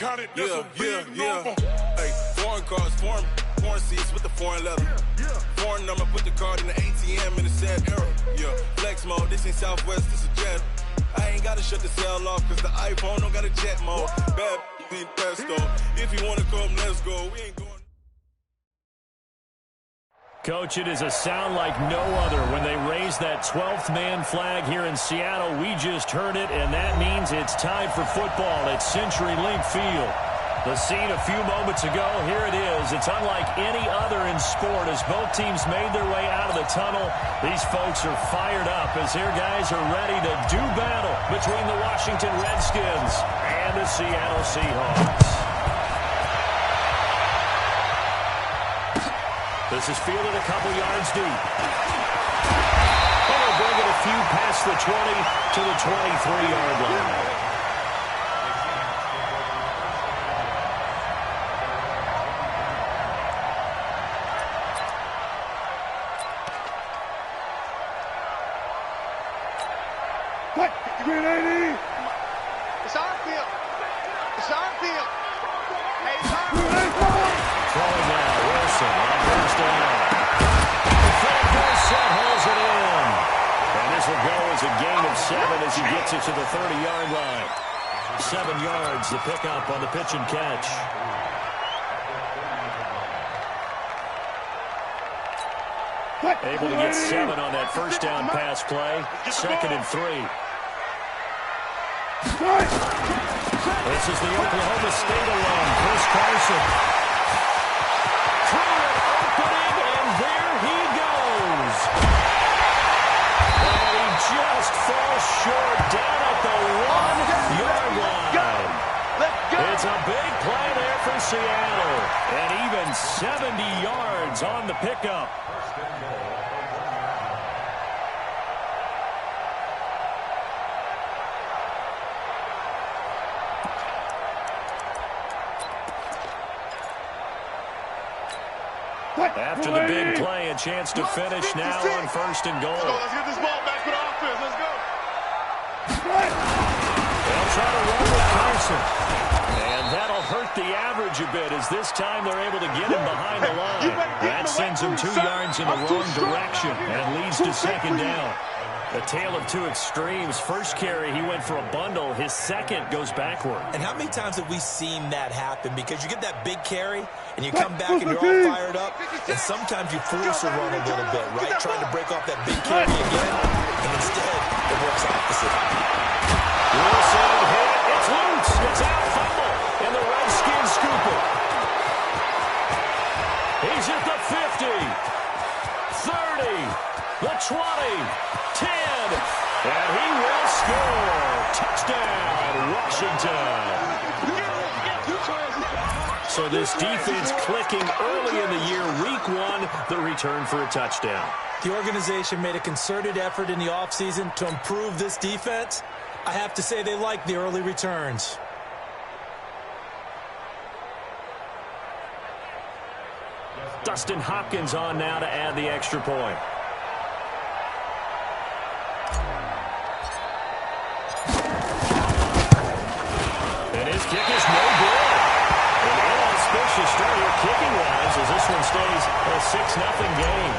Hey, foreign cars, foreign seats with the foreign leather. Foreign number, put the card in the ATM in the sad era. Yeah, flex mode, this ain't Southwest, this is Jet. I ain't gotta shut the cell off, cause the iPhone don't got a jet mode. Bad in pesto. If you wanna come, let's go. We ain't going. Coach, it is a sound like no other when they raise that 12th man flag here in Seattle. We just heard it, and that means it's time for football at CenturyLink Field. The scene a few moments ago, here it is. It's unlike any other in sport as both teams made their way out of the tunnel. These folks are fired up as their guys are ready to do battle between the Washington Redskins and the Seattle Seahawks. This is fielded a couple yards deep. And they'll bring it a few past the 20 to the 23-yard line. Green 80. It's our field. It's our field. Hey, it's our field. Throwing now, Wilson on first down. The flag goes set, holds it in. And this will go as a gain of 7 as he gets it to the 30-yard line. 7 yards, the pickup on the pitch and catch. Able to get 7 on that first down pass play. 2nd and 3. This is the Oklahoma State alum, Chris Carson. Through an opening, and there he goes. And he just falls short down at the 1-yard line. It's a big play there for Seattle. And even 70 yards on the pickup. After the big play, a chance to finish now on 1st and goal. Let's get this ball back for the offense. Let's go. They'll try to run with Carson. And that'll hurt the average a bit as this time they're able to get him behind the line. That sends him 2 yards in the wrong direction and leads to 2nd down. A tale of two extremes. First carry, he went for a bundle. His second goes backward. And how many times have we seen that happen? Because you get that big carry, and you come back and you're all fired up, and sometimes you force a run a little bit, right? Trying to break off that big carry again, and instead it works opposite. Wilson hit. It's loose. It's out. Fumble. And the Redskins scoop it. He's at the 50. 30. The 20. 10. And he will score. Touchdown, Washington. So this defense clicking early in the year. Week 1, the return for a touchdown. The organization made a concerted effort in the offseason to improve this defense. I have to say they like the early returns. Dustin Hopkins on now to add the extra point. And his kick is no good. An inauspicious start here kicking-wise as this one stays a 6-0 game.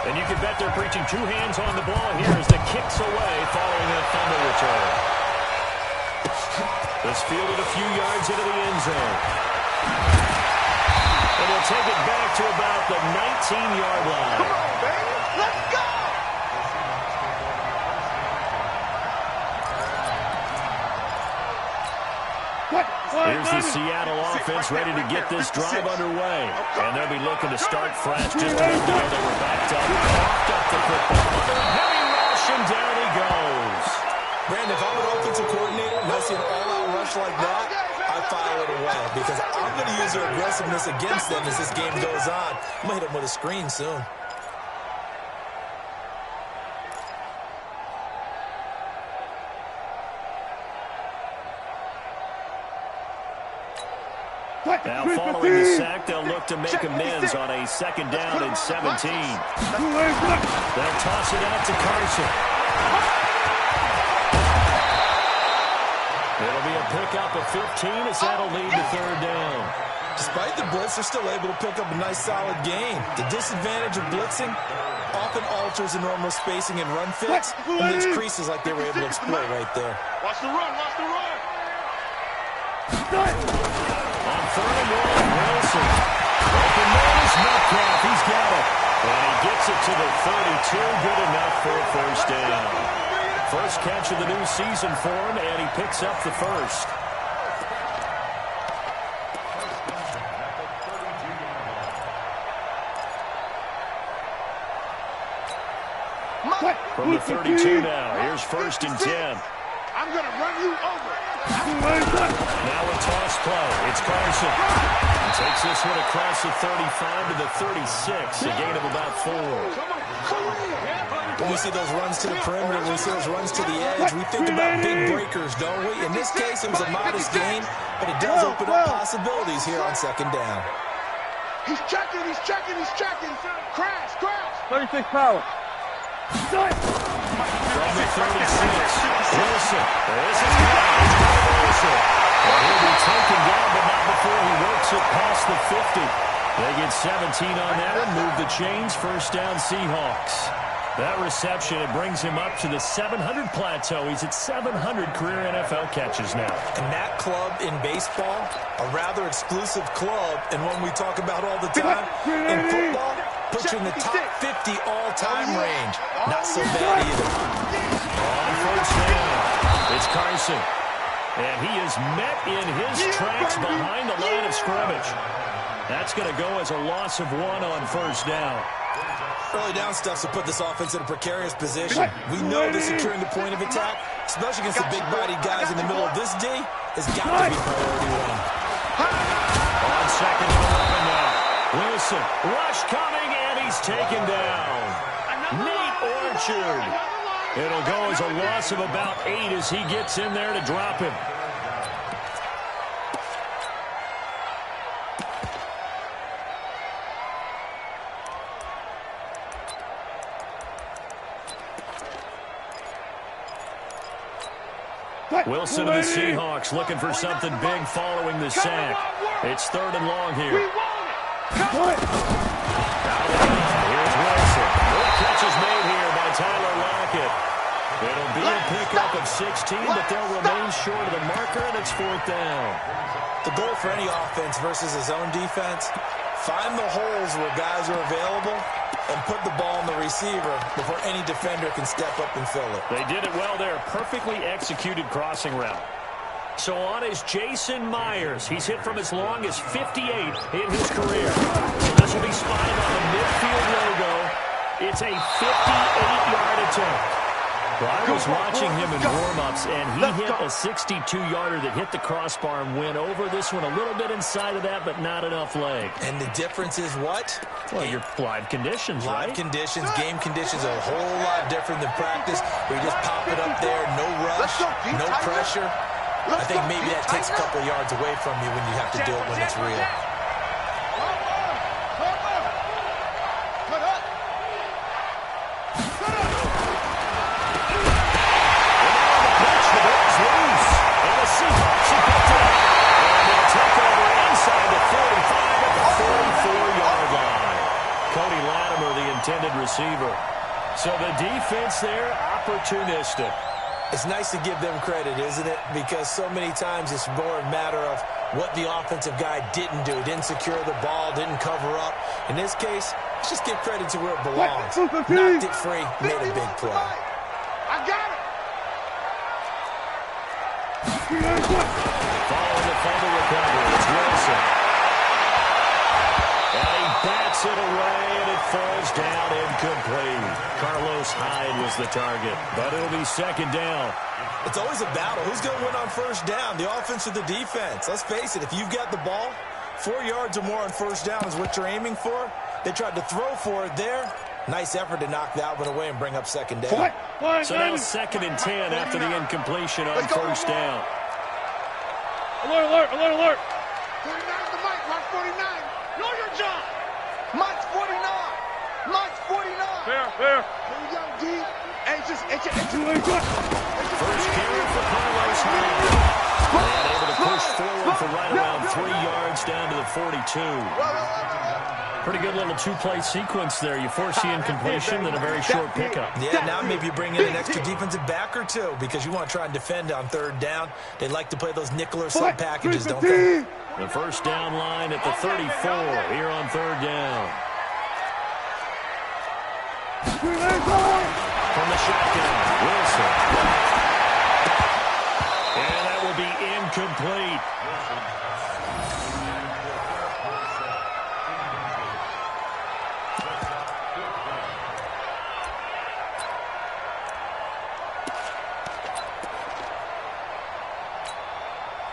And you can bet they're preaching 2 hands on the ball here as the kick's away following that fumble return. This fielded a few yards into the end zone. And they'll take it back to about the 19-yard line. Come on, baby. Let's go. Here's the Seattle offense ready to get this drive underway. And they'll be looking to start fresh. Just a moment ago, they were backed up. Backed up the football. Under a heavy rush, and down he goes. Brandon, if I'm an offensive coordinator and I see an all-out rush like that, I file it away because I'm going to use their aggressiveness against them as this game goes on. I'm going to hit them with a screen soon. Now following the sack, they'll look to make amends on a 2nd down and 17. They'll toss it out to Carson. It'll be a pick up a 15 as that'll lead to third down. Despite the blitz, they're still able to pick up a nice, solid gain. The disadvantage of blitzing often alters the normal spacing and run fits, and leaves creases like they were able to exploit right there. Watch the run, watch the run. On third and one, Wilson. Open notice, Metcalf, he's got it. And he gets it to the 32, good enough for a first down. First catch of the new season for him, and he picks up the first. From the 32 now, here's first and 10. I'm going to run you over. Now a toss play. It's Carson. He takes this one across the 35 to the 36, a gain of about 4. When we see those runs to the perimeter, when we see those runs to the edge, we think about big breakers, don't we? In this case, it was a modest gain, but it does open up possibilities here on second down. He's checking, he's checking, he's checking. Crash, crash. 36 power. From the 36, Wilson. This is Wilson. He'll be taken down, but not before he works it past the 50. They get 17 on that one, move the chains, first down Seahawks. That reception, it brings him up to the 700 plateau. He's at 700 career NFL catches now. And that club in baseball, a rather exclusive club, and one we talk about all the time. In football, puts you in the top 50 all-time range. Not so bad either. On first down, it's Carson. And he is met in his tracks behind the line of scrimmage. That's going to go as a loss of 1 on first down. Early down stuff to put this offense in a precarious position. We know that securing the point of attack, especially against the big-bodied guys in the middle of this D, has got to be priority 1. On second and 11 now. Wilson, rush coming, and he's taken down. Nate Orchard. It'll go as a loss of about 8 as he gets in there to drop him. Wilson of the Seahawks looking for something big following the sack. It's third and long here. Here's Wilson. Good catch is made here by Tyler Lockett. It'll be a pickup of 16, but they'll remain short of the marker, and it's fourth down. The goal for any offense versus his own defense, find the holes where guys are available and put the ball in the receiver before any defender can step up and fill it. They did it well there. Perfectly executed crossing route. So on is Jason Myers. He's hit from as long as 58 in his career. So this will be spotted on the midfield logo. It's a 58-yard attempt. Well, I was watching him in warm-ups, and he hit a 62-yarder that hit the crossbar and went over. This one a little bit inside of that, but not enough leg. And the difference is what? Well, your live conditions, right? Live conditions, game conditions are a whole lot different than practice. We just pop it up there, no rush, no pressure. I think maybe that takes a couple of yards away from you when you have to do it when it's real. Receiver. So the defense there, opportunistic. It's nice to give them credit, isn't it? Because so many times it's more a matter of what the offensive guy didn't do. Didn't secure the ball, didn't cover up. In this case, let's just give credit to where it belongs. Knocked it free, made a big play. I got it. Following the fumble recovery, it's Wilson. And he bats it away, and it falls down incomplete. Carlos Hyde was the target, but it'll be second down. It's always a battle. Who's going to win on first down, the offense or the defense? Let's face it, if you've got the ball, 4 yards or more on first down is what you're aiming for. They tried to throw for it there. Nice effort to knock that one away and bring up second down. So now second and 10 after the incompletion on first down. Alert, alert, alert, alert. 49 to Mike, Mike 49. Know your job. Mike's 49. Mike's 49. Fair, fair. Here we go, D. Hey, First carry for Carlos Hyde. 42. Pretty good little two-play sequence there. You force the incompletion, then a very short pickup. Yeah, now maybe you bring in an extra defensive back or two because you want to try and defend on third down. They like to play those nickel or sub packages, don't they? The first down line at the 34 here on third down. From the shotgun, Wilson. And that will be incomplete.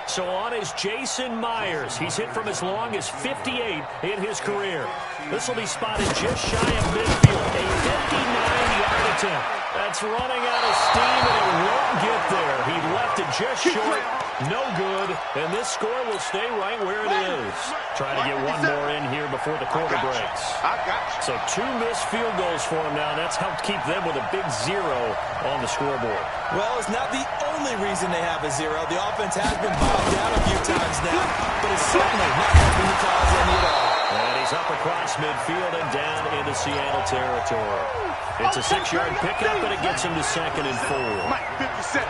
So on is Jason Myers. He's hit from as long as 58 in his career. This will be spotted just shy of midfield. A 59-yard attempt. That's running out of steam, and it won't get there. He left it just short. No good. And this score will stay right where it is. Trying to get one more in here before the quarter breaks. So 2 missed field goals for him now. That's helped keep them with a big 0 on the scoreboard. Well, it's not the only reason they have a 0. The offense has been bogged down a few times now, but it's certainly not helping the cause any at all. And he's up across midfield and down into Seattle territory. It's a 6-yard pickup, and it gets him to 2nd and 4. Mike, 57.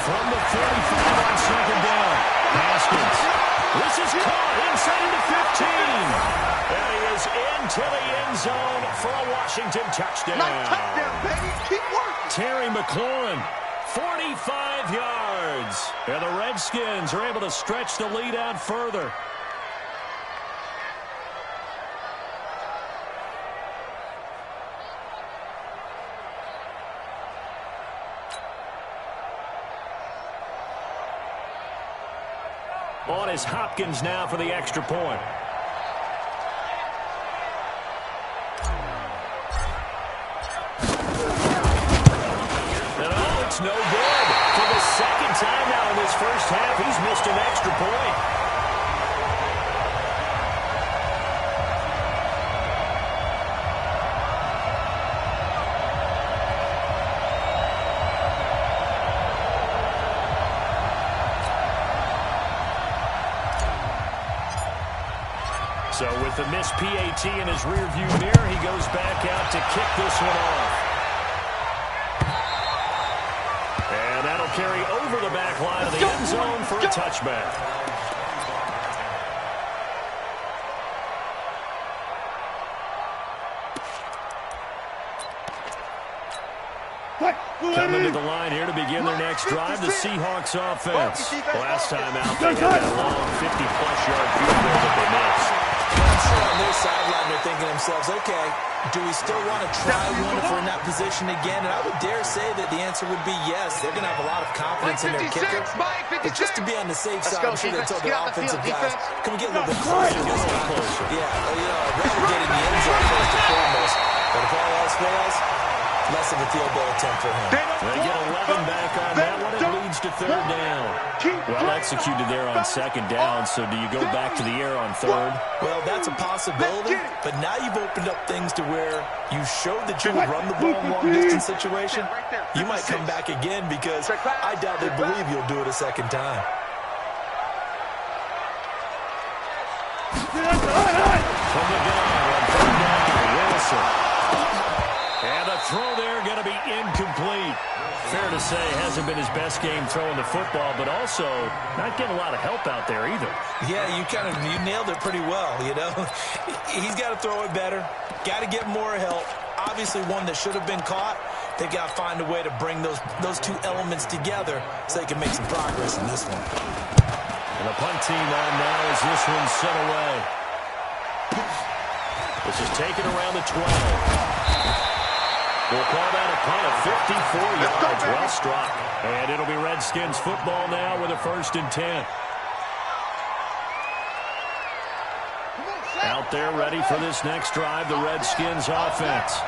From the 45 on 2nd down. Haskins. This is caught inside the 15. And he is into the end zone for a Washington touchdown. Nice touchdown, baby. Keep working. Terry McLaurin, 45 yards. And the Redskins are able to stretch the lead out further. On is Hopkins now for the extra point. And oh, it's no good. For the second time now in this first half, he's missed an extra point. So with the missed PAT in his rearview mirror, he goes back out to kick this one off. And that'll carry over the back line of the end zone for a touchback. Coming to the line here to begin their next drive, the Seahawks offense. Last time out, they had that long 50-plus yard field goal that they missed. I'm sure on their sideline they're thinking to themselves, okay, do we still want to try one if we're in that position again? And I would dare say that the answer would be yes. They're going to have a lot of confidence in their kicker. But just to be on the safe side, I'm sure they told their offensive guys, can we get a little bit closer this time? Yeah, I'd rather get in the end zone first and foremost. But if all else fails, less of a field goal attempt for him. They get 11 back on that one. It leads to 3rd down. Well executed there on 2nd down, so do you go back to the air on 3rd? Well, that's a possibility, but now you've opened up things to where you showed that you would run the ball in long-distance situation. You might come back again because I doubt they believe you'll do it a second time. From the gun on 3rd down, Wilson. And the throw there going to be incomplete. Fair to say, hasn't been his best game throwing the football, but also not getting a lot of help out there either. Yeah, you nailed it pretty well, He's got to throw it better. Got to get more help. Obviously one that should have been caught. They've got to find a way to bring those 2 elements together so they can make some progress in this one. And the punt team on now as this one's set away. This is taken around the 12. We'll call that a punt of 54 yards. Well struck. And it'll be Redskins football now with a 1st and 10. Out there ready for this next drive, the Redskins offense.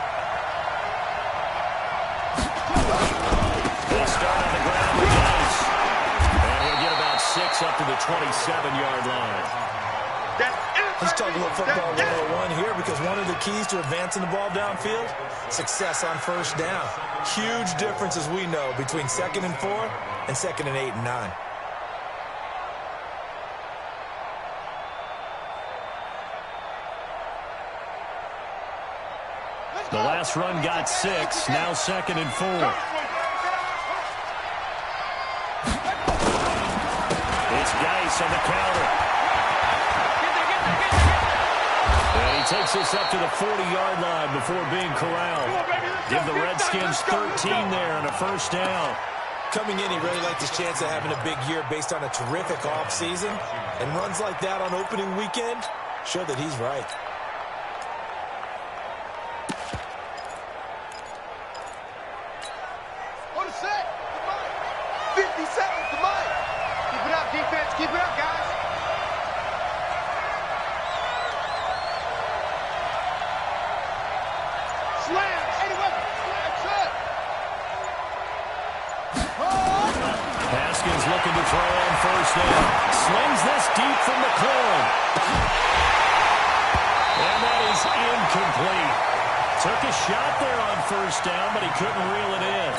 They start on the ground with Dice. And he'll get about 6 the 27-yard line. Let's talk a little football 101 here, because one of the keys to advancing the ball downfield, success on first down. Huge difference, as we know, between 2nd and 4 and 2nd and 8 and 9. The last run got 6, now 2nd and 4. It's Geis on the counter. And he takes us up to the 40-yard line before being corralled. Give the Redskins 13 there and a first down. Coming in, he really liked his chance of having a big year based on a terrific offseason. And runs like that on opening weekend show that he's right. On the set. 50 seconds to Mike. Keep it up, defense. Keep it up, guys. Slam. 81. That's it. Haskins looking to throw on first down. Slings this deep from the corner. And that is incomplete. Took a shot there on first down, but he couldn't reel it in.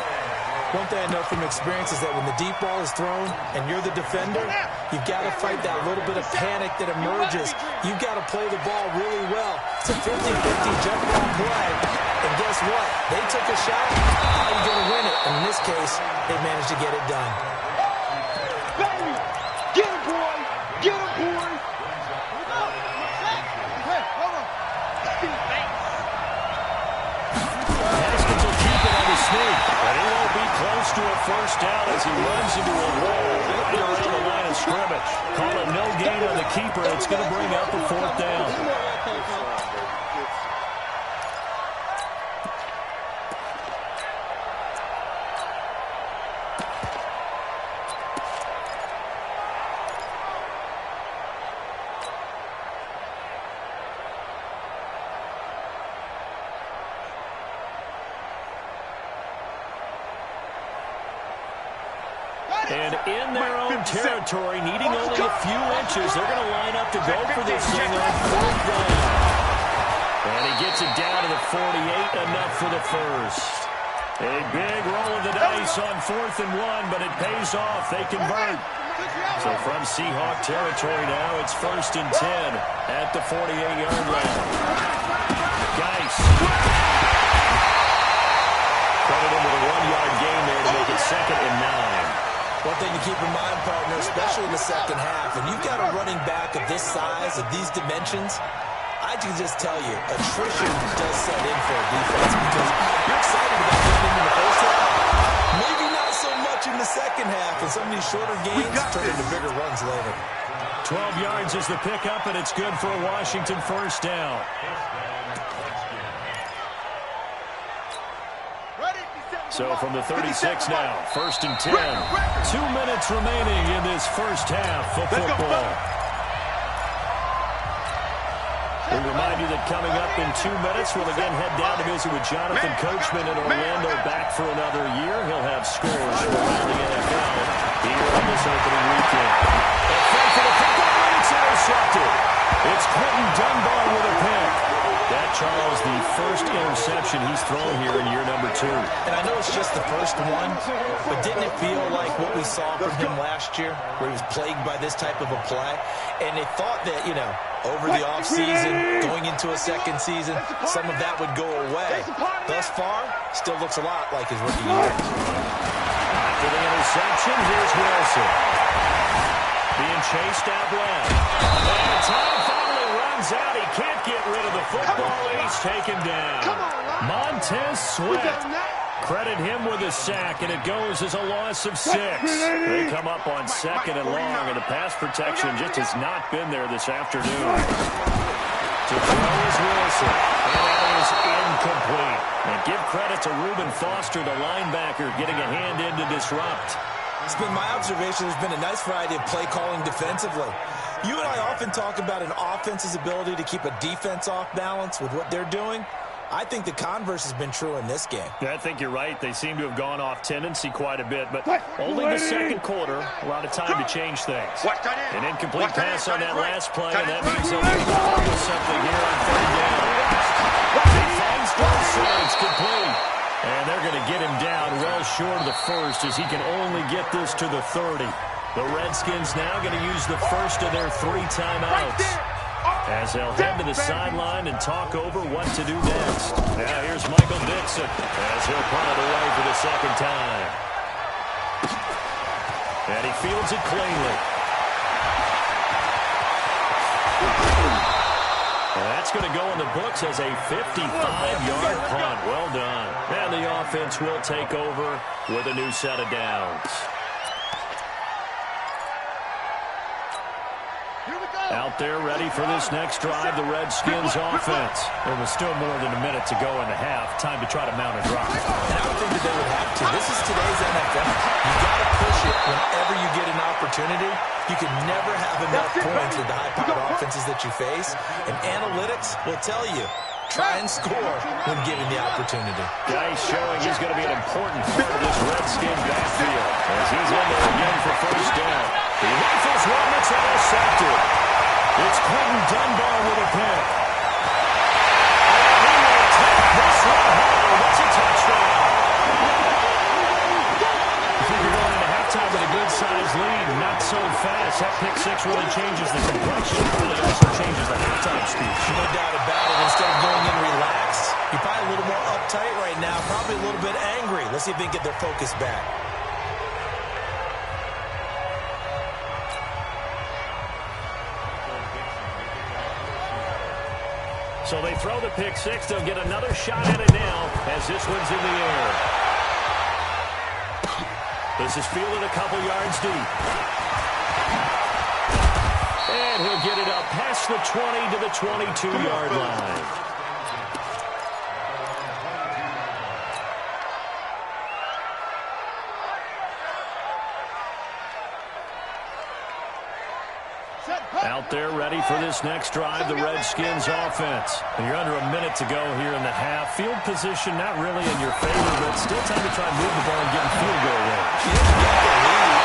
One thing I know from experience is that when the deep ball is thrown and you're the defender, you've got to fight that little bit of panic that emerges. You've got to play the ball really well. It's a 50-50 jump ball play. And guess what? They took a shot. How are you going to win it? And in this case, they managed to get it done. Baby. Get him, boy. Get him, boy. Hey, hold on. Haskins will keep it on the sneak, but he won't be close to a first down as he runs into a wall right around the line of scrimmage. Call it no gain on the keeper. It's going to bring up a 4th down. And in their own territory, needing only a few inches, they're going to line up to go for this thing on 4th down. And he gets it down to the 48, enough for the first. A big roll of the dice on 4th and 1, but it pays off. They convert. So from Seahawk territory now, it's 1st and 10 at the 48-yard line. Geis. Credit into the 1-yard gain there to make it 2nd and 9. One thing to keep in mind, partner, especially in the second half, and you've got a running back of this size, of these dimensions, I can just tell you, attrition does set in for a defense, because you're excited about getting into the first half. Maybe not so much in the second half, and some of these shorter gains turn into bigger runs later. 12 yards is the pickup, and it's good for a Washington first down. So from the 36 now, 1st and 10. 2 minutes remaining in this first half of football. We remind you that coming up in 2 minutes, we'll again head down to visit with Jonathan Coachman in Orlando, back for another year. He'll have scores from around the NFL here on this opening weekend. A fake for the football, and it's intercepted. It's Quentin Dunbar with a pick. That, Charles, the first interception he's thrown here in year number 2. And I know it's just the first one, but didn't it feel like what we saw from him last year, where he was plagued by this type of a play? And they thought that, you know, over the offseason, going into a second season, some of that would go away. Thus far, still looks a lot like his rookie year. After the interception, here's Wilson. Being chased out left. And time finally runs out. He can't get rid of the football. He's taken down. Montez Sweat. Credit him with a sack, and it goes as a loss of 6. They come up on 2nd and long, and the pass protection just has not been there this afternoon. To throw is Wilson, and that is incomplete. And give credit to Reuben Foster, the linebacker, getting a hand in to disrupt. It's been my observation there's been a nice variety of play calling defensively. You and I often talk about an offense's ability to keep a defense off balance with what they're doing. I think the converse has been true in this game. Yeah, I think you're right. They seem to have gone off tendency quite a bit, but only the second quarter. A lot of time to change things. An incomplete pass on that last play, and that means they'll need to do something here on third down. He finds both sides complete, and they're going to get him down well short of the first as he can only get this to the 30. The Redskins now going to use the first of their 3 timeouts, as they'll head to the sideline and talk over what to do next. Now here's Michael Dixon as he'll punt it away for the second time. And he fields it cleanly. And that's going to go in the books as a 55-yard punt. Well done. And the offense will take over with a new set of downs. Out there ready for this next drive, the Redskins offense. There was still more than a minute to go in the half. Time to try to mount a drive. And I would think that they would have to. This is today's NFL. You've got to push it whenever you get an opportunity. You can never have enough points with the high-powered offenses that you face. And analytics will tell you, try and score when given the opportunity. Yeah, he's showing he's going to be an important part of this Redskins backfield as he's in there again for first down. He rifles one that's intercepted. It's Quentin Dunbar with a pick. And he will take this one home. It's a touchdown. I think you're going into halftime with a good-sized lead. Not so fast. That pick six really changes the complexion. It really also changes the halftime speech. No doubt about it. Instead of going in relaxed, you're probably a little more uptight right now. Probably a little bit angry. Let's see if they can get their focus back. So they throw the pick six. They'll get another shot at it now as this one's in the air. This is fielded a couple yards deep. And he'll get it up past the 20 to the 22-yard line. Out there ready for this next drive, the Redskins offense. And you're under a minute to go here in the half. Field position not really in your favor, but still time to try and move the ball and get in field goal range.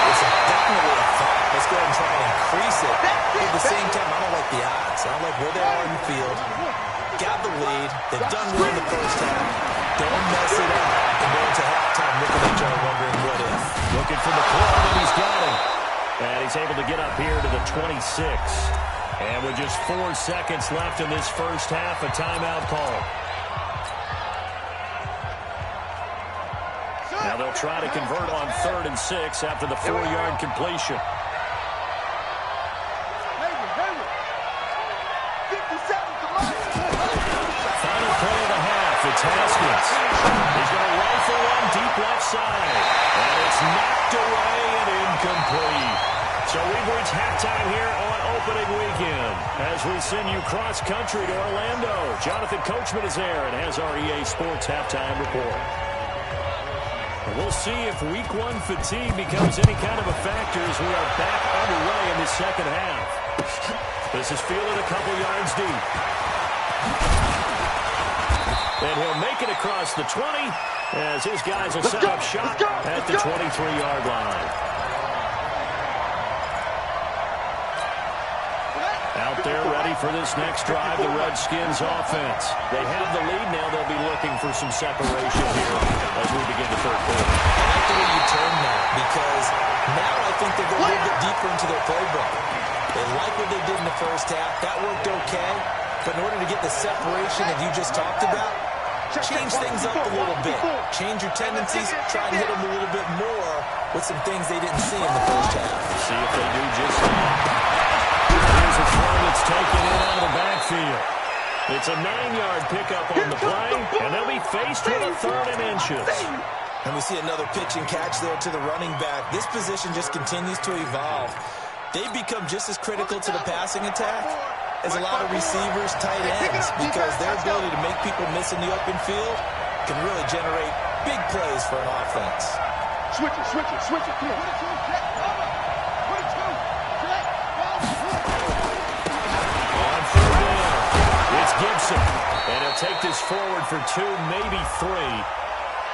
It's definitely a thought. Let's go ahead and try and increase it. But at the same time, I don't like the odds. I don't like where they are in the field. Got the lead. They've done well in the first half. Don't mess it up and go into halftime looking at each other wondering what if. Looking for the club, and he's got him. And he's able to get up here to the 26. And with just 4 seconds left in this first half, a timeout call. Now they'll try to convert on 3rd and 6 after the 4-yard completion. Final play of the half. It's Haskins. He's going to rifle one deep left side. And it's knocked away and incomplete. So we've reached halftime here on opening weekend as we send you cross-country to Orlando. Jonathan Coachman is there and has our EA Sports halftime report. And we'll see if Week 1 fatigue becomes any kind of a factor as we are back underway in the second half. This is fielded a couple yards deep. And he'll make it across the 20 as his guys will set up shop at the 23-yard line. Out there ready for this next drive, the Redskins offense. They have the lead now. They'll be looking for some separation here as we begin the third quarter. I like the way you turn that because now I think they go a little bit deeper into their playbook. They like what they did in the first half. That worked okay. But in order to get the separation that you just talked about, change things up a little bit. Change your tendencies. Try and hit them a little bit more with some things they didn't see in the first half. See if they do just that. Here's a throw that's taken in out of the backfield. It's a 9-yard pickup on the play, and they'll be faced with a 3rd and inches. And we see another pitch and catch there to the running back. This position just continues to evolve. They've become just as critical to the passing attack as a lot of receivers, tight ends, because their ability to make people miss in the open field can really generate big plays for an offense. Switch it. Come on. On 3rd down, it's Gibson. And he'll take this forward for 2, maybe 3.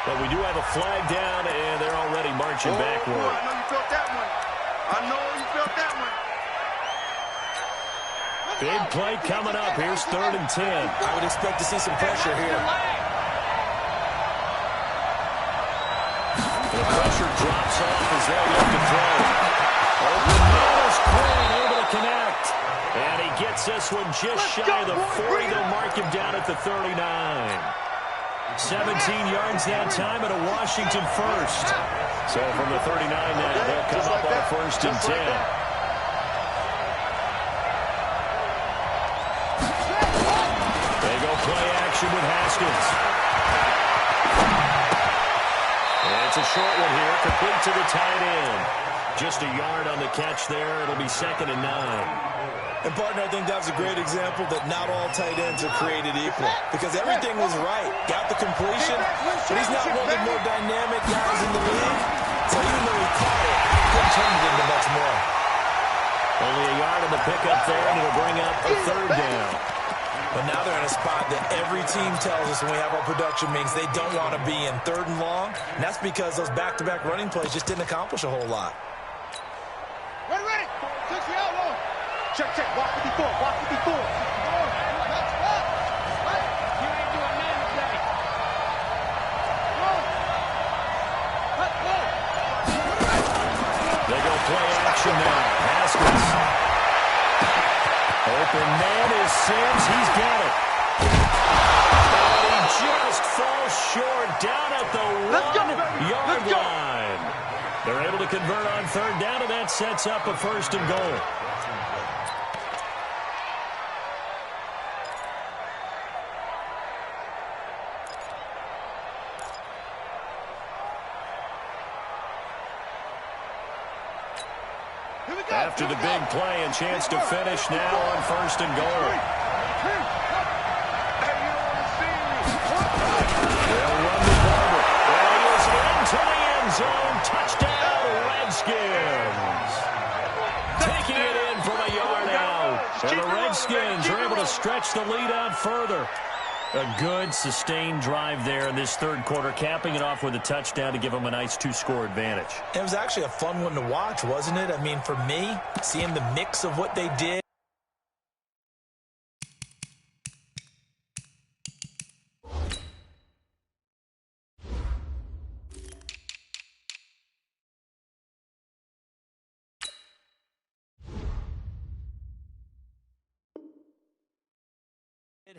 But we do have a flag down, and they're already marching backward. I know you felt that one. I know you felt that one. Big play coming up. Here's 3rd and 10. I would expect to see some pressure here. The pressure drops off as they look to throw. Open man is Crane able to connect. And he gets this one just shy of the 40. They'll mark him down at the 39. 17 yards that time and a Washington first. So from the 39 now, they'll come up on 1st and 10. They go play action with Haskins. And it's a short one here, complete to the tight end. Just a yard on the catch there. It'll be 2nd and 9. And, partner, I think that was a great example that not all tight ends are created equal because everything was right. Got the completion, but he's not one of the more dynamic guys in the league. So even though he caught it, he couldn't turn it into much more. Only a yard on the pickup there, and it'll bring up a 3rd down. But now they're in a spot that every team tells us when we have our production meetings they don't want to be in 3rd and long, and that's because those back-to-back running plays just didn't accomplish a whole lot. Ready. 60 out long. Check. Walk 54. Walk 54. You ain't doing nothing today. They go play action now. Haskins. Open man is Sims. He's got it. And he just falls short down at the 1-yard line. They're able to convert on 3rd down, and that sets up a 1st and goal. After the big play, and chance to finish now on 1st and goal. They'll run the Barber. And he is into the end zone. Touchdown, Redskins. Taking it in from a yard out. And the Redskins are able to stretch the lead out further. A good, sustained drive there in this 3rd quarter, capping it off with a touchdown to give them a nice 2-score advantage. It was actually a fun one to watch, wasn't it? I mean, for me, seeing the mix of what they did.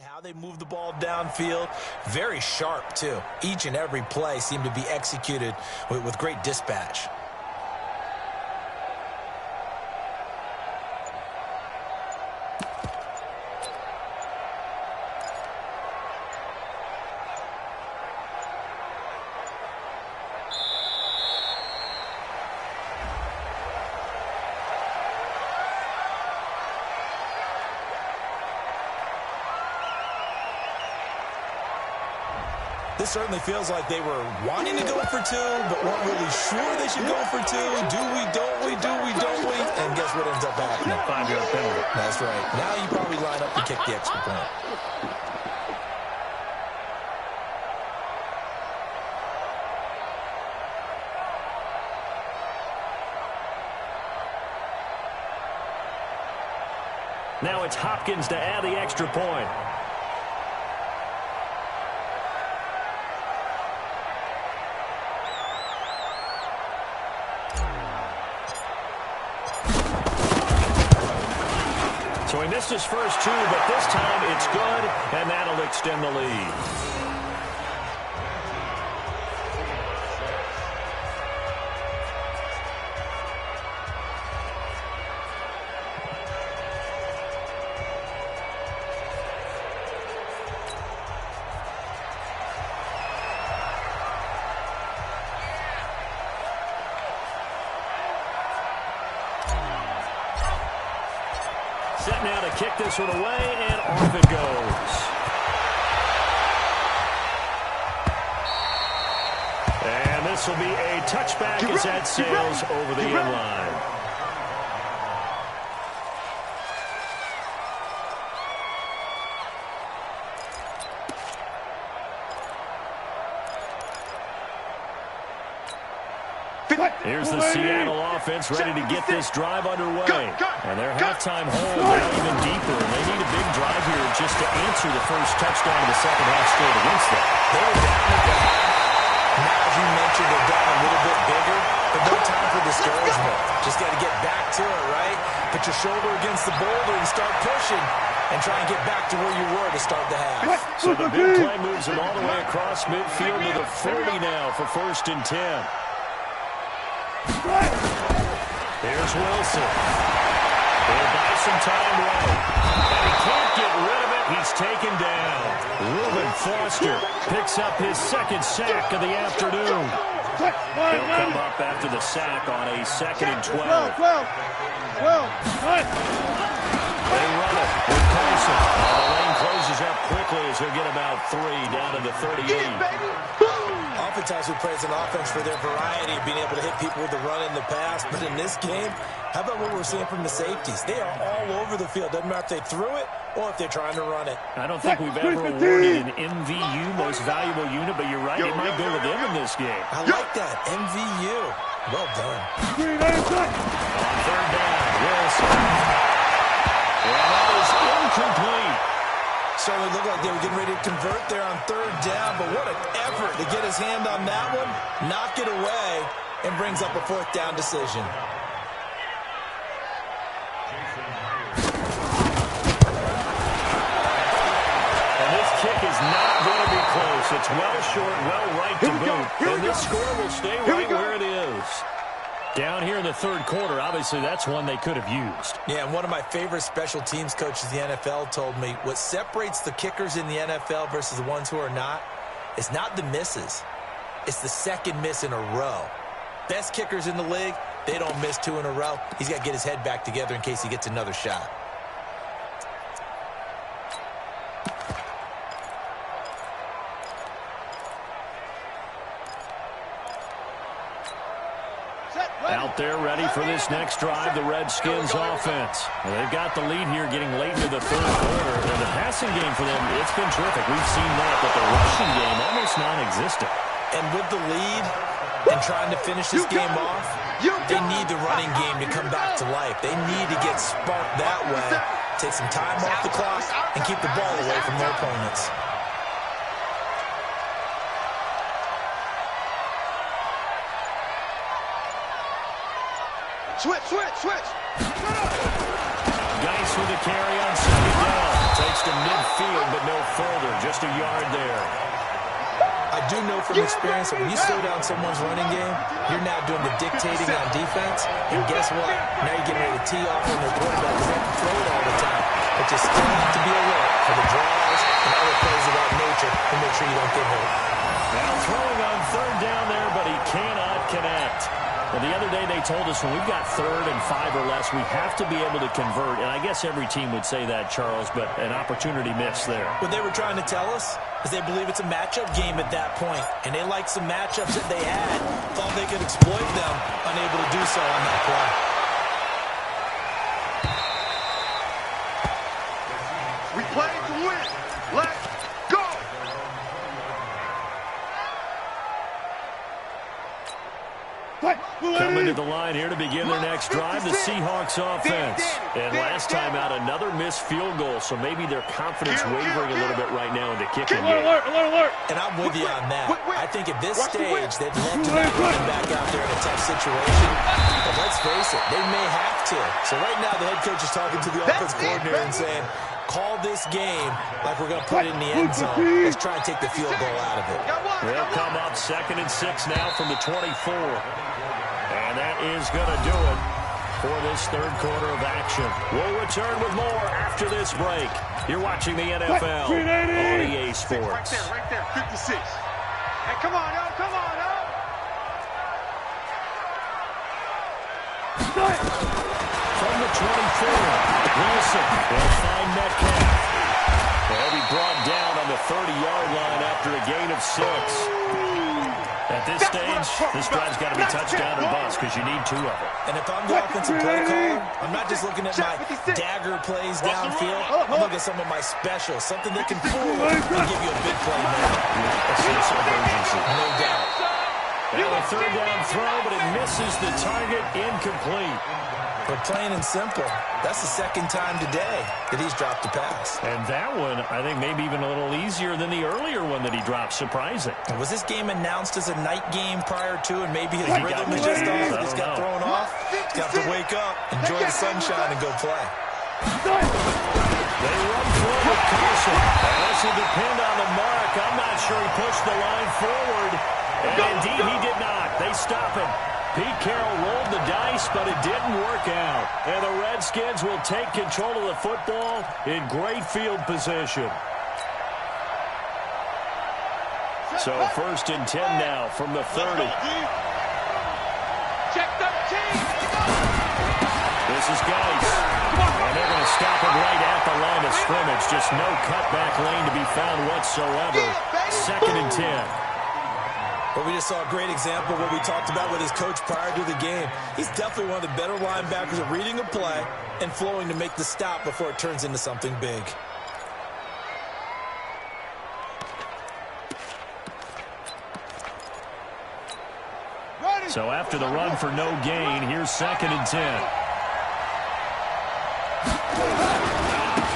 How they move the ball downfield, very sharp too. Each and every play seemed to be executed with great dispatch. This certainly feels like they were wanting to go for 2, but weren't really sure they should go for 2. Do we, don't we, do we, don't we? And guess what ends up happening? 5-yard penalty. That's right. Now you probably line up to kick the extra point. Now it's Hopkins to add the extra point. So he missed his first 2, but this time it's good, and that'll extend the lead. Set now to kick this one away, and off it goes. And this will be a touchback as that sails over the end line. Here's the Seattle offense ready to get this drive underway. And their halftime hole now even deeper. And they need a big drive here just to answer the first touchdown of the second half straight against them. They were down at the half. Now, as you mentioned, they're down a little bit bigger, but no time for discouragement. Just got to get back to it, right? Put your shoulder against the boulder and start pushing and try and get back to where you were to start the half. So the big play moves them all the way across midfield to the 40 now for 1st and 10. There's Wilson. They'll buy some time right. And he can't get rid of it. He's taken down. Reuben Foster picks up his second sack of the afternoon. He'll come up after the sack on a 2nd and 12. They run it with Carson. The lane closes up quickly as he'll get about 3 down to the 38. Oftentimes we praise an offense for their variety of being able to hit people with the run in the pass. But in this game, how about what we're seeing from the safeties? They are all over the field. Doesn't matter if they threw it or if they're trying to run it. I don't think we've ever awarded an MVU, most valuable unit, but you're right. It might go to them in this game. I like that. MVU. Well done. On 3rd down, Wilson. And that is incomplete. So it looked like they were getting ready to convert there on 3rd down, but what an effort to get his hand on that one, knock it away, and brings up a 4th down decision. And this kick is not going to be close. It's well short, well right to boot. And this score will stay right where it is. Down here in the 3rd quarter, obviously that's one they could have used. Yeah, and one of my favorite special teams coaches in the NFL told me what separates the kickers in the NFL versus the ones who are not is not the misses. It's the second miss in a row. Best kickers in the league, they don't miss 2 in a row. He's got to get his head back together in case he gets another shot. Out there ready for this next drive, the Redskins offense. Well, they've got the lead here getting late into the 3rd quarter. And the passing game for them, it's been terrific. We've seen that, but the rushing game almost non-existent. And with the lead and trying to finish this game off, they need the running game to come back to life. They need to get sparked that way, take some time off the clock, and keep the ball away from their opponents. Switch. Geis with a carry on 2nd down. Takes to midfield, but no further. Just a yard there. I do know from experience that when you slow down someone's running game, you're now doing the dictating on defense. And guess what? Now you're getting ready to tee off on their quarterback because they have to throw it all the time. But you still have to be alert for the draws and other plays of that nature to make sure you don't get hurt. Now throwing on 3rd down there, but he cannot connect. Well, the other day they told us when we've got 3rd and 5 or less, we have to be able to convert. And I guess every team would say that, Charles, but an opportunity missed there. What they were trying to tell us is they believe it's a matchup game at that point. And they liked some matchups that they had, thought they could exploit them, unable to do so on that play. We play to win. Let's go. Coming to the line here to begin their next drive, the Seahawks offense. And last time out, another missed field goal, so maybe their confidence wavering a little bit right now in the kicking game. Alert. And I'm with you on that. I think at this stage, they'd love to not run back out there in a tough situation. But let's face it, they may have to. So right now, the head coach is talking to the offense coordinator and saying, call this game like we're going to put it in the end zone. Let's try and take the field goal out of it. They'll come up 2nd and 6 now from the 24. And that is going to do it for this 3rd quarter of action. We'll return with more after this break. You're watching the NFL on EA Sports. Right there, 56. Hey, come on, yo, come on, yo. From the 24, Wilson will find Metcalf. They'll be brought down on the 30-yard line after a gain of 6. At this stage, this drive's got to be touchdown or bust because you need 2 of them. And if I'm the offensive play caller, I'm not just looking at my dagger plays downfield. I'm looking at some of my specials, something that can fool and give you a big play now. A sense of urgency. No doubt. Now a third down throw, but it misses the target, incomplete. But plain and simple, that's the second time today that he's dropped a pass. And that one, I think, maybe even a little easier than the earlier one that he dropped. Surprising. Was this game announced as a night game prior to, and maybe his rhythm is just off? He just got thrown off. He's got to wake up, enjoy the sunshine, and go play. They run through with caution. This will depend on the mark. I'm not sure he pushed the line forward. And indeed, he did not. They stop him. Pete Carroll rolled the dice, but it didn't work out. And the Redskins will take control of the football in great field position. So 1st and 10 now from the 30. Check 13. This is Geis. And they're going to stop him right at the line of scrimmage. Just no cutback lane to be found whatsoever. 2nd and 10. Well, we just saw a great example of what we talked about with his coach prior to the game. He's definitely one of the better linebackers at reading a play and flowing to make the stop before it turns into something big. So after the run for no gain, here's 2nd and 10.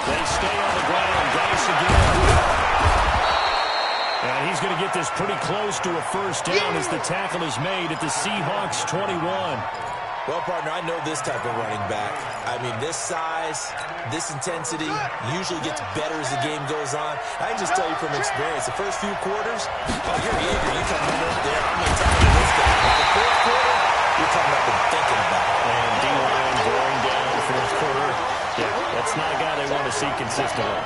They stay on the ground. Geis again. And he's going to get this pretty close to a first down as the tackle is made at the Seahawks 21. Well, partner, I know this type of running back. I mean, this size, this intensity usually gets better as the game goes on. I can just tell you from experience, the first few quarters, oh, you're eager. You come in there, I'm going to tackle this guy. But the 4th quarter, you're talking about been thinking about it. And D-line going down 4th quarter. Yeah, that's not a guy they want to see consistently.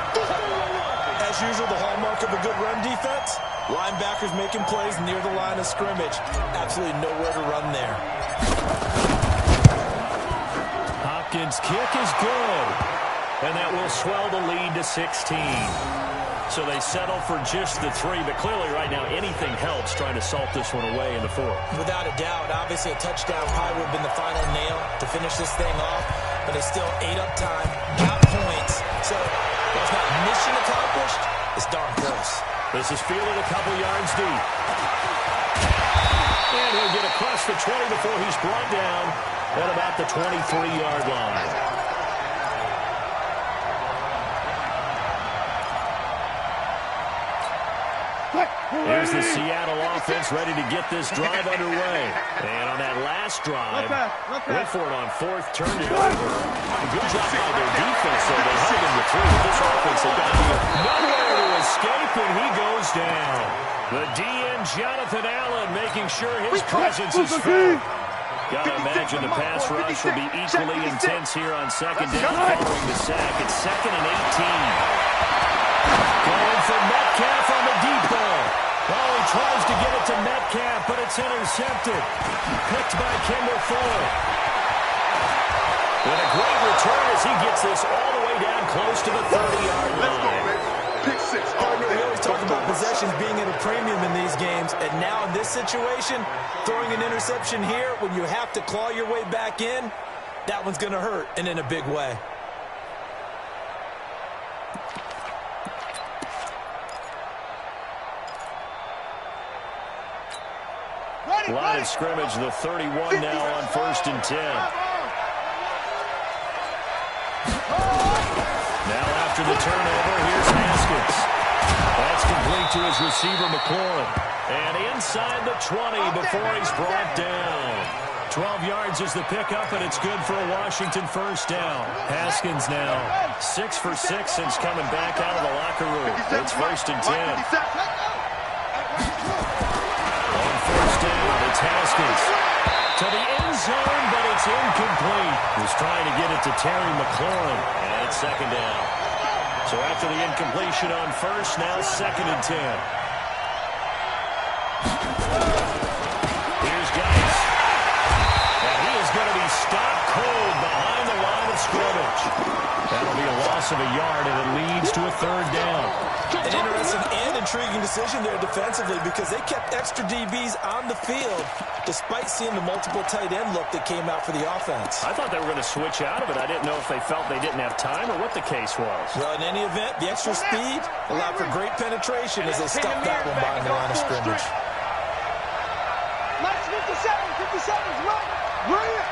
As usual, the hallmark of a good run defense, linebackers making plays near the line of scrimmage. Absolutely nowhere to run there. Hopkins' kick is good. And that will swell the lead to 16. So they settle for just the 3, but clearly right now anything helps trying to salt this one away in the 4th. Without a doubt, obviously a touchdown probably would have been the final nail to finish this thing off, but they still ate up time, got points. So while it's not mission accomplished, it's darn close. This is fielded a couple yards deep. And he'll get across the 20 before he's brought down at about the 23-yard line. Here's the Seattle offense ready to get this drive underway. And on that last drive, went for it on 4th, turned it over. A good job by their defense, so they held him to 3. With this offense, they got nowhere to escape, and he goes down. The DN, Jonathan Allen, making sure his presence is felt. Got to imagine the pass rush will be equally intense here on 2nd down following the sack. It's 2nd and 18. Going for Metcalf on the deep ball. Oh, he tries to get it to Metcalf, but it's intercepted. Picked by Kendall Fuller. With a great return as he gets this all the way down close to the 30-yard line. Pick 6. Partner, we always talk about possessions being at a premium in these games, and now in this situation, throwing an interception here when you have to claw your way back in, that one's going to hurt, and in a big way. Line of scrimmage, the 31 now on 1st and 10. Now after the turnover, here's Haskins. That's complete to his receiver, McLaurin. And inside the 20 before he's brought down. 12 yards is the pickup, and it's good for a Washington first down. Haskins now 6 for 6 since coming back out of the locker room. It's 1st and 10. It's Haskins to the end zone, but it's incomplete. He's trying to get it to Terry McLaurin, and it's 2nd down. So after the incompletion on 1st, now 2nd and 10. Here's Geis. And he is going to be stopped cold behind the line of scrimmage. That'll be a loss of a yard, and it leads to a 3rd down. An interesting and intriguing decision there defensively because they kept extra DBs on the field despite seeing the multiple tight end look that came out for the offense. I thought they were going to switch out of it. I didn't know if they felt they didn't have time or what the case was. Well, in any event, the extra speed allowed for great penetration as they stopped that one behind the line of scrimmage. Let's go! 57's right. Right here.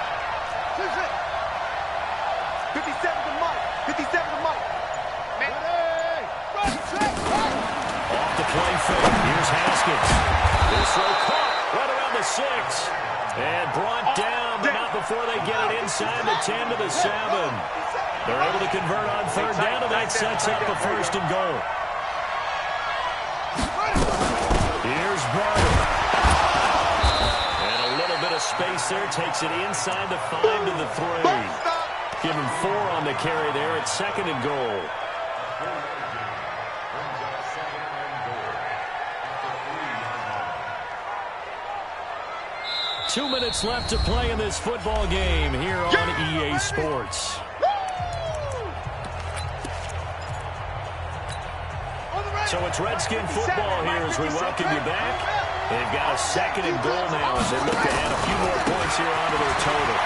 57 to Mike. 57 to Mike. Off the play fake. Here's Haskins. This throw caught right around the 6. And brought down, but not before they get it inside the 10 to the 7. They're able to convert on third down, and that sets up a first and goal. Here's Barber. And a little bit of space there. Takes it inside the 5 to the 3. Give him 4 on the carry there. It's second and goal. Two minutes left to play in this football game here on EA Sports. So it's Redskin football here as we welcome you back. They've got a second and goal now as they look to add a few more points here onto their total.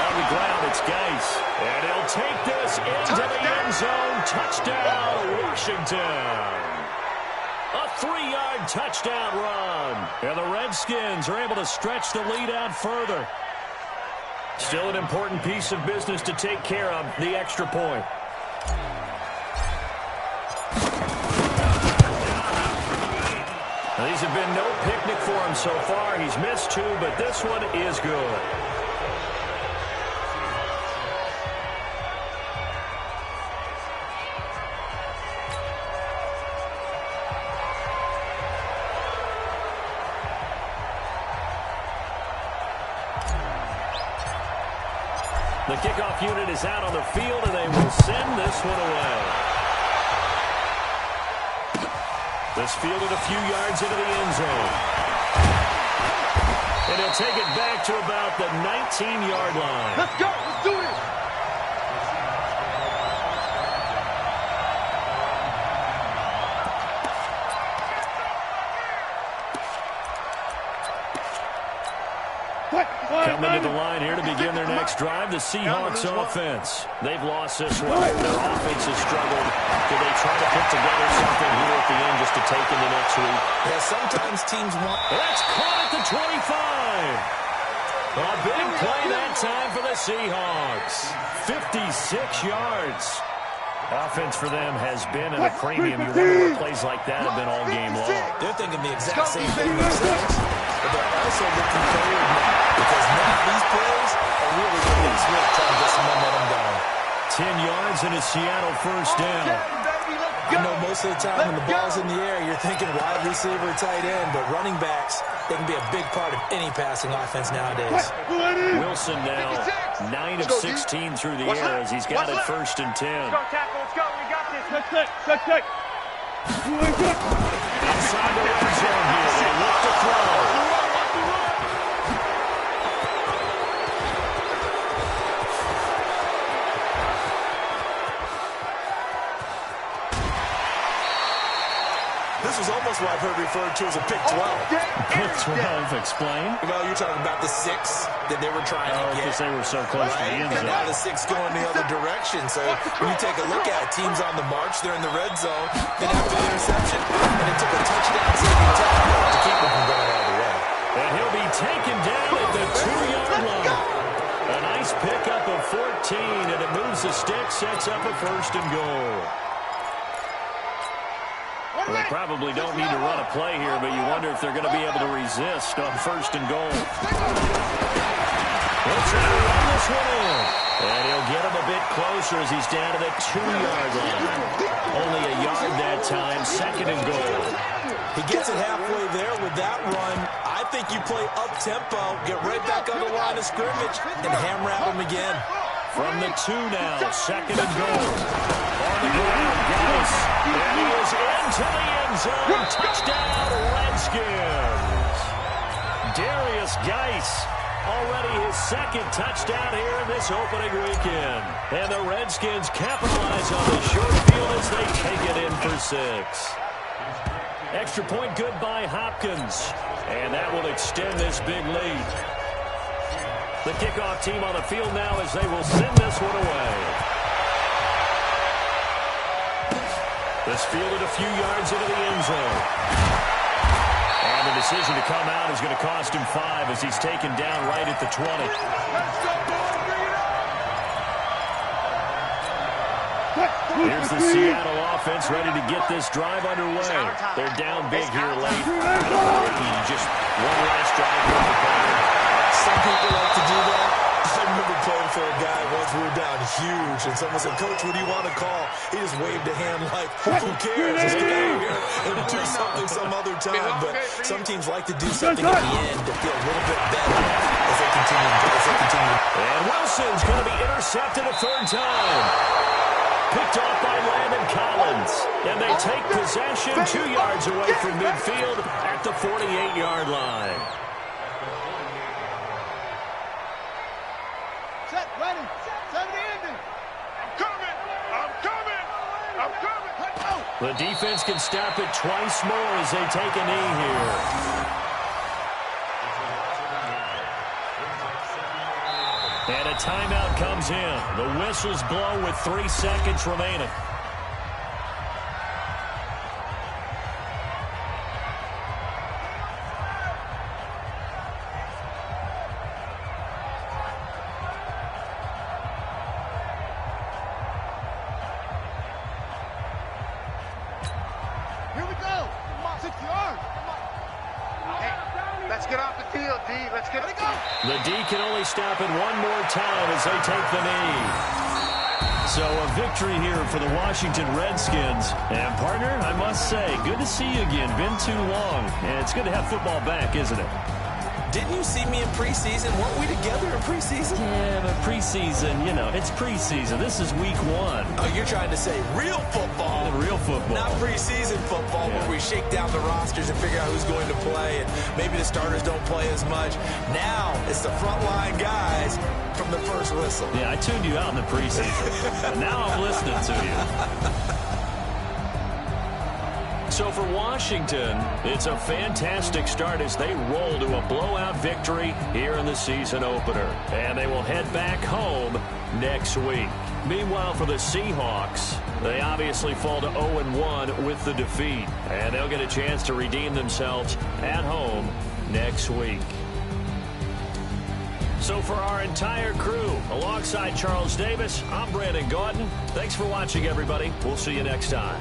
On the ground, it's Geis. And he'll take this into the end zone. Touchdown, Washington. A 3-yard touchdown run. And the Redskins are able to stretch the lead out further. Still an important piece of business to take care of, the extra point. These have been no picnic for him so far. He's missed 2, but this one is good. The kickoff unit is out on the field, and they will send this one away. This fielded a few yards into the end zone. And he'll take it back to about the 19-yard line. Let's go. Let's do this. Coming to the line here to begin their next drive, the Seahawks offense. They've lost this one. Their offense has struggled. Do they try to put together something here at the end just to take into next week? Yeah, sometimes teams want... That's caught at the 25. A big play that time for the Seahawks. 56 yards. Offense for them has been at a premium. You wonder where plays like that have been all game long. They're thinking the exact same thing themselves, but they're also looking forward now because now these plays are really going to trying to get some momentum going. 10 yards and a Seattle first down. I know most of the time when the ball's in the air, you're thinking wide receiver, tight end, but running backs, they can be a big part of any passing offense nowadays. Wilson now 9 of 16 through the air as he's got it first and 10. Let's go, tackle. Let's go. We got this. Check. Inside the red zone here. They look to throw. This was almost what I've heard referred to as a pick 12. Pick 12, explain. Well, you're talking about the 6 that they were trying to get. Because they were so close to the end zone. Now the 6 going the other direction. So when you take a look at it, teams on the march, they're in the red zone. Then after the interception, and it took a touchdown saving tackle to keep them from going all the way. And he'll be taken down at the 2-yard line. A nice pickup of 14, and it moves the stick, sets up a first and goal. They probably don't need to run a play here, but you wonder if they're going to be able to resist on first and goal. Let's try to run this one in. And he'll get him a bit closer as he's down to the 2-yard line. Only a yard that time, second and goal. He gets it halfway there with that run. I think you play up-tempo, get right back on the line of scrimmage, and hammer at him again. From the 2 now, second and goal. On the ground, Geis. And he is into the end zone. Touchdown, Redskins. Darius Geis, already his second touchdown here in this opening weekend. And the Redskins capitalize on the short field as they take it in for 6. Extra point good by Hopkins. And that will extend this big lead. The kickoff team on the field now as they will send this one away. This fielded a few yards into the end zone. And the decision to come out is going to cost him 5 as he's taken down right at the 20. Here's the Seattle offense ready to get this drive underway. They're down big here late. Just one last drive for the player. Some people like to do that. I remember playing for a guy once we were down huge, and someone said, "Coach, what do you want to call?" He just waved a hand like, "Who cares? Let's get out of here and do something some other time." But some teams like to do something at the end to feel a little bit better as they continue. And Wilson's going to be intercepted a third time. Picked off by Landon Collins. And they take possession 2 yards away from midfield at the 48-yard line. Set, ready. Set the ending. I'm coming. I'm coming. I'm coming. Let's go. The defense can stop it twice more as they take a knee here. And a timeout comes in. The whistles blow with 3 seconds remaining. Here we go. 6 yards. Hey, let's get off the field, D. Let's get it. Go. The D can only stop it one more time as they take the knee. So a victory here for the Washington Redskins. And, partner, I must say, good to see you again. Been too long. And it's good to have football back, isn't it? Didn't you see me in preseason? Weren't we together in preseason? Yeah, but preseason, you know, it's preseason. This is week 1. Oh, you're trying to say real football. Real football. Not preseason football where we shake down the rosters and figure out who's going to play, and maybe the starters don't play as much. Now it's the frontline guys from the first whistle. Yeah, I tuned you out in the preseason. But now I'm listening to you. So for Washington, it's a fantastic start as they roll to a blowout victory here in the season opener. And they will head back home next week. Meanwhile, for the Seahawks, they obviously fall to 0-1 with the defeat. And they'll get a chance to redeem themselves at home next week. So for our entire crew, alongside Charles Davis, I'm Brandon Gaudin. Thanks for watching, everybody. We'll see you next time.